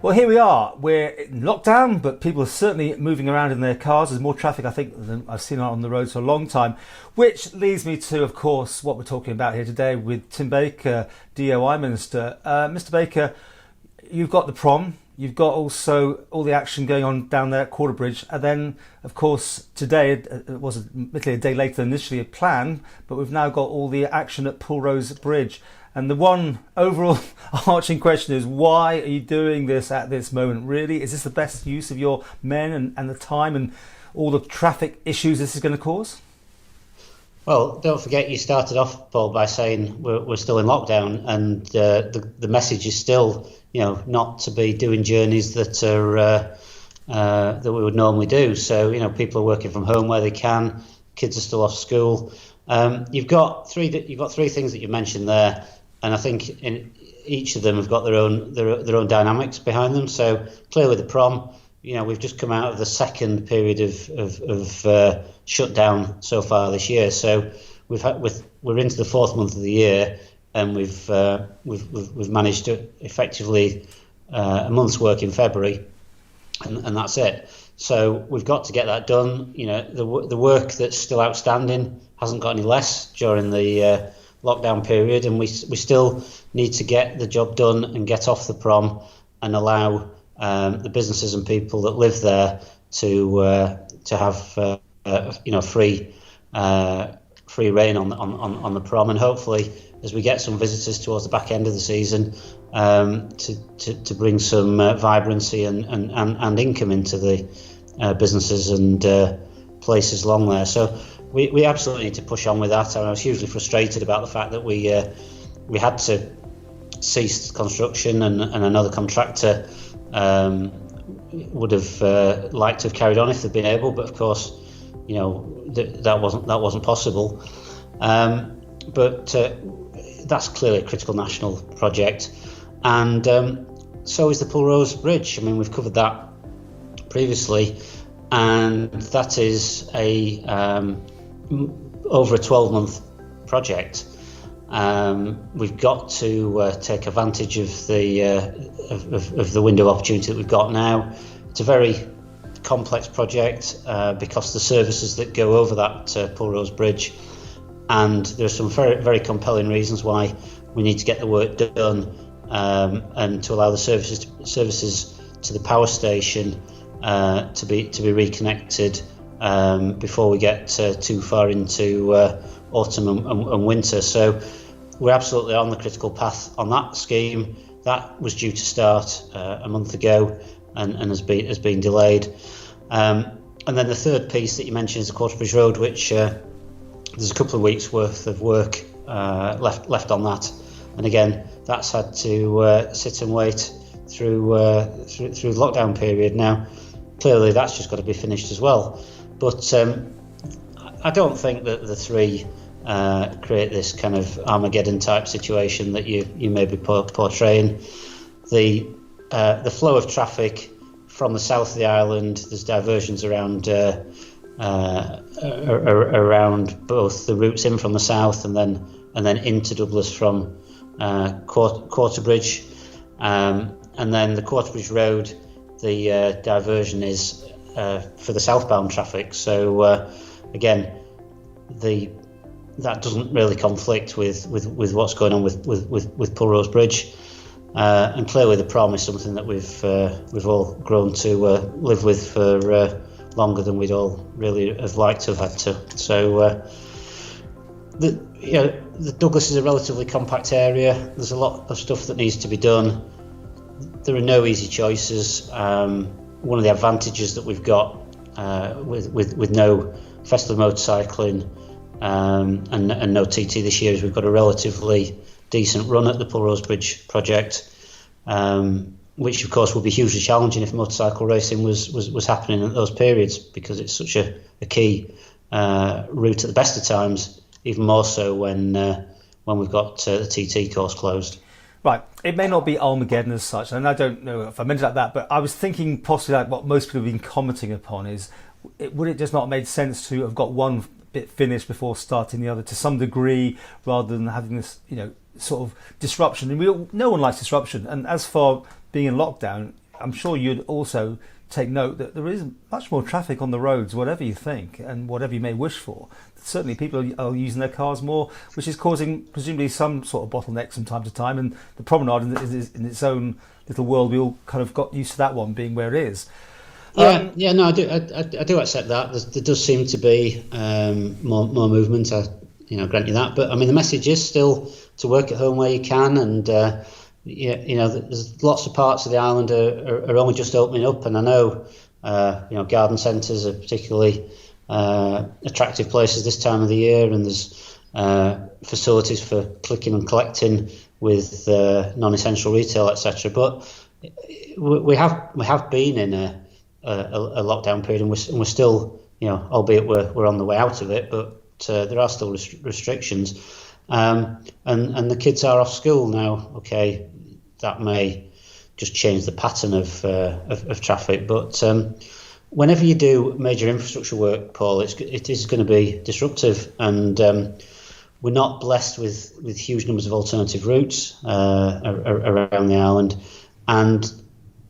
Well, here we are. We're in lockdown, but people are certainly moving around in their cars. There's more traffic, I think, than I've seen on the roads for a long time. Which leads me to, of course, what we're talking about here today with Tim Baker, DOI Minister. Mr. Baker, you've got the prom. You've got also all the action going on down there at Quaterbridge. And then, of course, today, it was admittedly a day later than initially planned, but we've now got all the action at Pulrose Bridge. And the one overall arching question is, why are you doing this at this moment, really? Is this the best use of your men and the time and all the traffic issues this is going to cause? Well, don't forget you started off, Paul, by saying we're still in lockdown, and the message is still, not to be doing journeys that are that we would normally do. So, people are working from home where they can. Kids are still off school. You've got three things that you mentioned there, and I think in each of them have got their own dynamics behind them. So clearly the prom, we've just come out of the second period of shutdown so far this year. So we're into the fourth month of the year, and we've managed to effectively a month's work in February, and that's it. So we've got to get that done. The work that's still outstanding hasn't got any less during the lockdown period, and we still need to get the job done and get off the prom and allow the businesses and people that live there to have free reign on the prom, and hopefully as we get some visitors towards the back end of the season, to bring some vibrancy and income into the businesses and places along there. So we absolutely need to push on with that. I was hugely frustrated about the fact that we had to cease construction, and another contractor would have liked to have carried on if they'd been able, but of course, that wasn't possible. But that's clearly a critical national project, and so is the Pulrose Bridge. I mean, we've covered that previously, and that is over a 12-month project. We've got to take advantage of the window of opportunity that we've got now. It's a very complex project because the services that go over that Pulrose Bridge, and there are some very, very compelling reasons why we need to get the work done, and to allow the services to the power station to be reconnected before we get too far into autumn and winter. So we're absolutely on the critical path on that scheme. That was due to start a month ago and has been delayed. And then the third piece that you mentioned is the Quaterbridge Road, which there's a couple of weeks worth of work left on that, and again that's had to sit and wait through the lockdown period. Now clearly that's just got to be finished as well, but I don't think that the three create this kind of Armageddon type situation that you may be portraying. The flow of traffic from the south of the island, there's diversions around both the routes in from the south and then into Douglas from Quaterbridge, and then the Quaterbridge Road, the diversion is for the southbound traffic. So again, that doesn't really conflict with what's going on with Pulrose Bridge, and clearly the prom is something that we've all grown to live with for longer than we'd all really have liked to have had to. So the Douglas is a relatively compact area. There's a lot of stuff that needs to be done. There are no easy choices. One of the advantages that we've got with no festival motorcycling and no TT this year is we've got a relatively decent run at the Pulrose Bridge project, which of course will be hugely challenging if motorcycle racing was happening at those periods, because it's such a key route at the best of times, even more so when we've got the TT course closed. Right, it may not be Armageddon as such, and I don't know if I meant it like that, but I was thinking possibly like what most people have been commenting upon is, would it just not have made sense to have got one bit finished before starting the other to some degree, rather than having this, sort of disruption? And no one likes disruption, and as for being in lockdown, I'm sure you'd also take note that there is much more traffic on the roads, whatever you think and whatever you may wish for. Certainly people are using their cars more, which is causing presumably some sort of bottlenecks from time to time, and the promenade is in its own little world. We all kind of got used to that one being where it is. No, I do accept that. There does seem to be more movement. Grant you that. But I mean, the message is still to work at home where you can, and there's lots of parts of the island are only just opening up, and I know garden centres are particularly attractive places this time of the year, and there's facilities for clicking and collecting with non-essential retail, etc. But we have been in a lockdown period, and we're still, albeit we're on the way out of it, but there are still restrictions, and the kids are off school now. Okay, that may just change the pattern of traffic, but whenever you do major infrastructure work, Paul, it is going to be disruptive, and we're not blessed with huge numbers of alternative routes around the island, and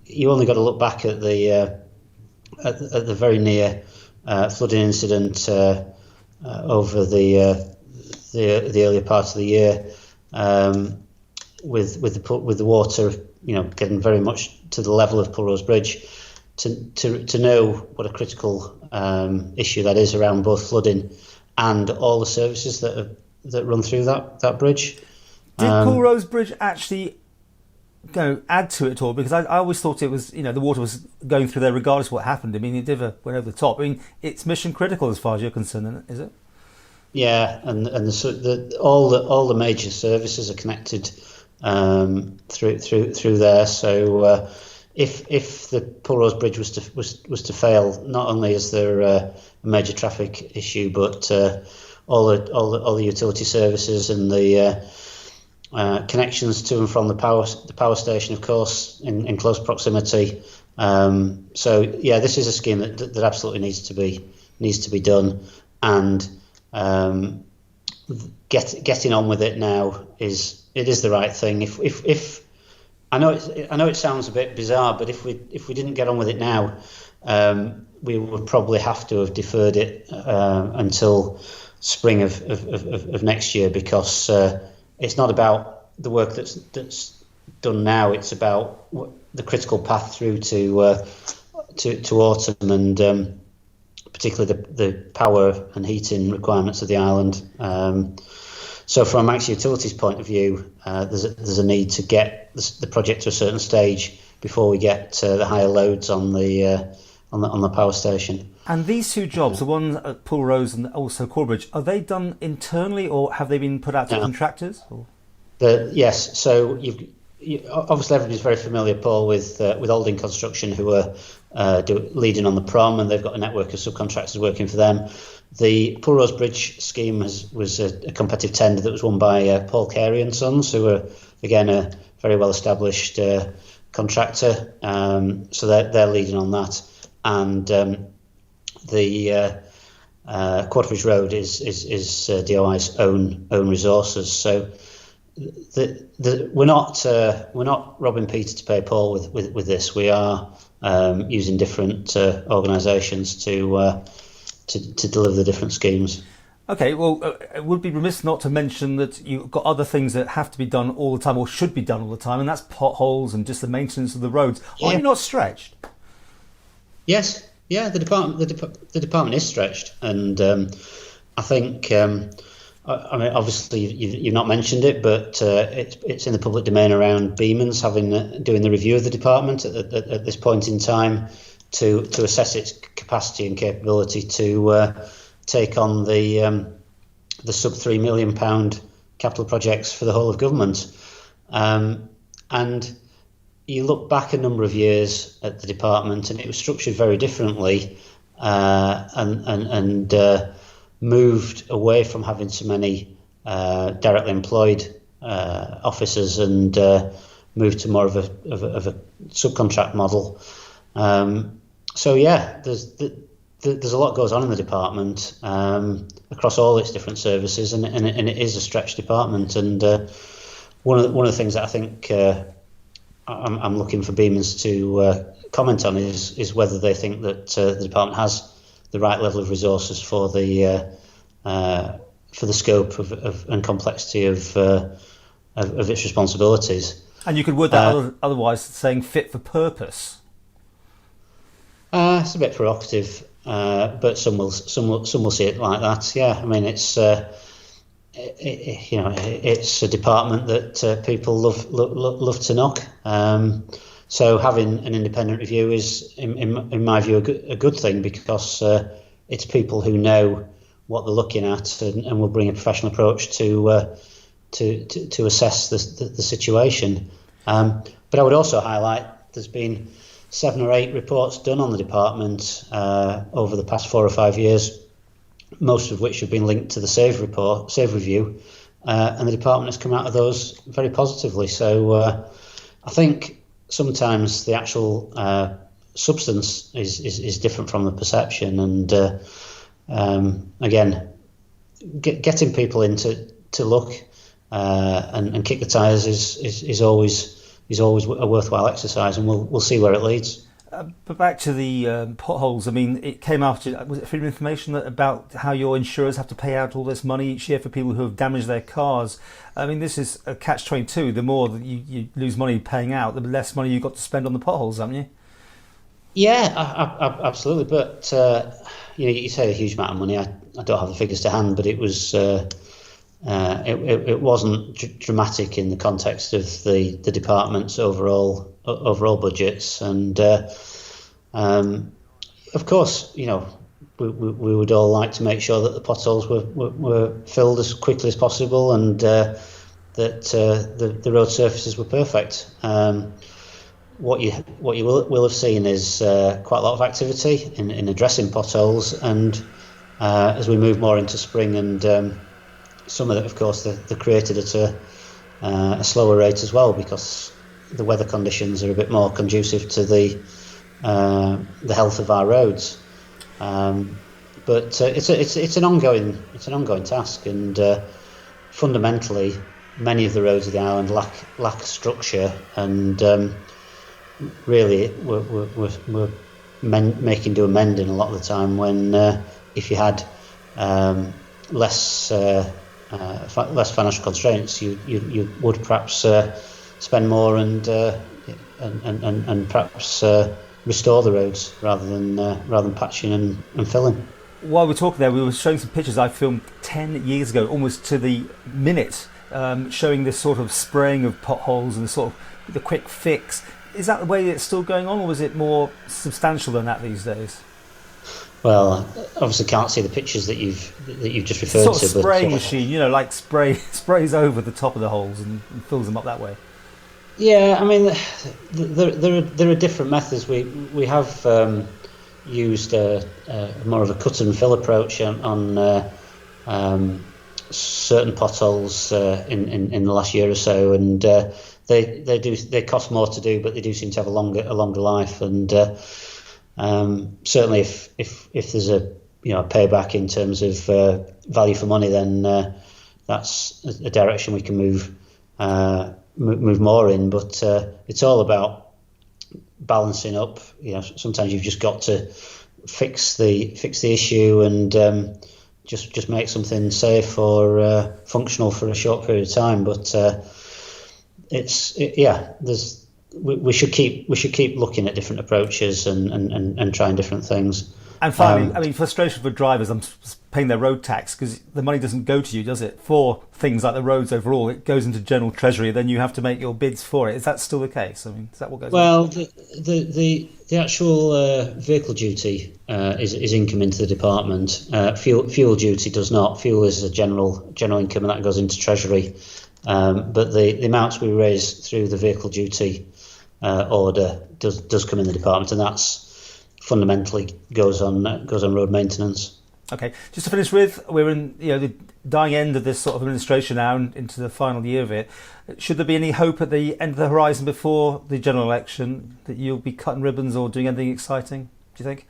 you only got to look back at the very near flooding incident over the earlier part of the year, with the water, getting very much to the level of Pulrose Bridge, to know what a critical issue that is around both flooding and all the services that run through that bridge. Did Pulrose Bridge actually add to it all? Because I always thought it was, the water was going through there regardless of what happened. I mean, it never went over the top. I mean, it's mission critical as far as you're concerned, is it? Yeah, and all the major services are connected through there. So if the Pulrose Bridge was to fail, not only is there a major traffic issue, but all the utility services and the connections to and from the power station, of course, in close proximity. So yeah, this is a scheme that absolutely needs to be done, and getting on with it now is the right thing. If I know it sounds a bit bizarre, but if we didn't get on with it now, we would probably have to have deferred it until spring of next year, because it's not about the work that's done now. It's about the critical path through to autumn, and particularly the power and heating requirements of the island. So from Max Utilities' point of view, there's a need to get the project to a certain stage before we get the higher loads on the power station. And these two jobs, the one at Pulrose and also Quaterbridge, are they done internally or have they been put out to contractors? Or? Yes. So obviously everybody's very familiar, Paul, with Alding Construction, who are leading on the prom, and they've got a network of subcontractors working for them. The Pulrose Bridge scheme was a competitive tender that was won by Paul Carey and Sons, who are again a very well established contractor. So they're leading on that, and the Quaterbridge Road is DOI's own resources. So we're not robbing Peter to pay Paul with this. We are using different organisations to deliver the different schemes. Okay, well, it would be remiss not to mention that you've got other things that have to be done all the time, or should be done all the time, and that's potholes and just the maintenance of the roads. Yeah. Are you not stretched? Yes, yeah. The department is stretched, and I think. I mean, obviously, you've not mentioned it, but it's in the public domain around Beeman's doing the review of the department at this point in time to assess its capacity and capability to take on the sub £3 million capital projects for the whole of government. And you look back a number of years at the department, and it was structured very differently, and moved away from having so many directly employed officers, and moved to more of a subcontract model. So yeah, there's a lot goes on in the department across all its different services, and it is a stretched department. And one of the things that I think I'm looking for Beamans to comment on is whether they think that the department has the right level of resources for the scope of and complexity of its responsibilities. And you could word that otherwise, saying fit for purpose. It's a bit provocative, but some will see it like that. Yeah, I mean it's it's a department that people love to knock. So having an independent review is, in my view, a good thing, because it's people who know what they're looking at and will bring a professional approach to assess the situation. But I would also highlight there's been 7 or 8 reports done on the department over the past 4 or 5 years, most of which have been linked to the SAVE review, and the department has come out of those very positively. So I think sometimes the actual substance is different from the perception, and again, getting people in to look and kick the tires is always a worthwhile exercise, and we'll see where it leads. But back to the potholes, I mean, it came after, was it Freedom of Information, about how your insurers have to pay out all this money each year for people who have damaged their cars. I mean, this is a catch-22. The more that you lose money paying out, the less money you've got to spend on the potholes, haven't you? Yeah, absolutely. But, you say a huge amount of money. I don't have the figures to hand, but it was... It wasn't dramatic in the context of the department's overall budgets, and of course, we would all like to make sure that the potholes were filled as quickly as possible, and that the road surfaces were perfect. What you will have seen is quite a lot of activity in addressing potholes, and as we move more into spring and some of it, of course, they're created at a slower rate as well, because the weather conditions are a bit more conducive to the health of our roads. But it's an ongoing task, and fundamentally, many of the roads of the island lack structure, and really we're making do amending a lot of the time, when if you had less financial constraints, you would perhaps spend more and perhaps restore the roads rather than patching and filling. While we're talking there, we were showing some pictures I filmed 10 years ago, almost to the minute, showing this sort of spraying of potholes and sort of the quick fix. Is that the way it's still going on, or is it more substantial than that these days? Well, obviously can't see the pictures that you've just referred to. Sort of spraying machine, like sprays over the top of the holes and fills them up that way. Yeah, I mean, there are different methods. We have used more of a cut and fill approach on certain potholes in the last year or so, and they cost more to do, but they do seem to have a longer life, and certainly if there's a payback in terms of value for money, then that's a direction we can move more in. But it's all about balancing up. Sometimes you've just got to fix the issue and just make something safe or functional for a short period of time. But we should keep looking at different approaches and trying different things. And finally, frustration for drivers. I'm paying their road tax, because the money doesn't go to you, does it? For things like the roads overall, it goes into general treasury. Then you have to make your bids for it. Is that still the case? I mean, is that what goes on? Well, the actual vehicle duty is income into the department. Fuel duty does not. Fuel is a general income, and that goes into treasury. But the amounts we raise through the vehicle duty order does come in the department, and that's fundamentally goes on road maintenance. Okay, just to finish with, we're in the dying end of this sort of administration now, and into the final year of it. Should there be any hope at the end of the horizon before the general election that you'll be cutting ribbons or doing anything exciting, do you think?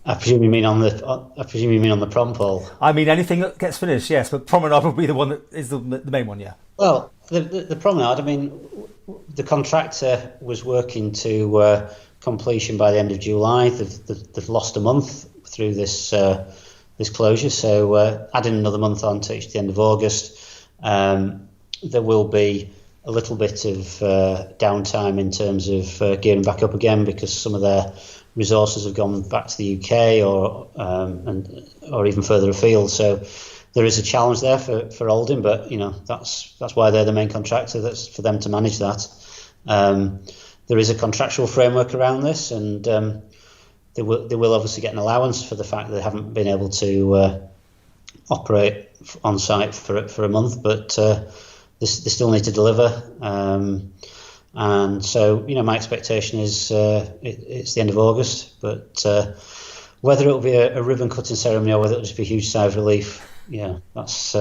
I presume you mean on the prom poll. I mean anything that gets finished, yes, but promenade will be the one that is the main one, yeah. Well, the promenade, I mean, the contractor was working to completion by the end of July. They've lost a month through this closure, so adding another month on to the end of August, there will be a little bit of downtime in terms of gearing back up again, because some of their resources have gone back to the UK or even further afield. So there is a challenge there for Oldham, but that's why they're the main contractor. That's for them to manage that. There is a contractual framework around this, and they will obviously get an allowance for the fact that they haven't been able to operate on site for a month, but they still need to deliver. And so, my expectation is it's the end of August, but whether it'll be a ribbon cutting ceremony or whether it'll just be a huge sigh of relief, that's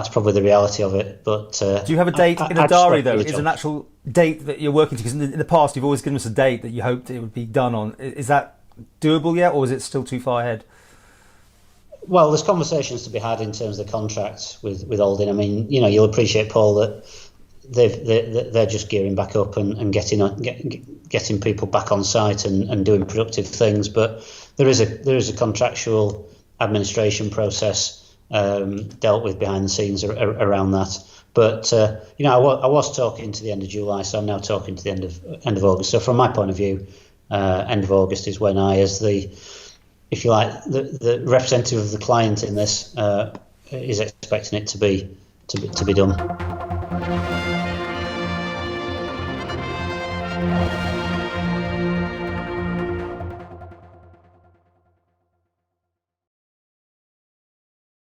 probably the reality of it. But do you have a date in a diary, though? Is an actual date that you're working to? Because in the past, you've always given us a date that you hoped it would be done on. Is that doable yet, or is it still too far ahead? Well, there's conversations to be had in terms of the contract with Oldham. I mean, you'll appreciate, Paul, that they're just gearing back up and getting people back on site and doing productive things. But there is a contractual administration process dealt with behind the scenes around that. But I was talking to the end of July, so I'm now talking to the end of August. So from my point of view, end of August is when I, as the, if you like, the representative of the client in this, is expecting it to be done.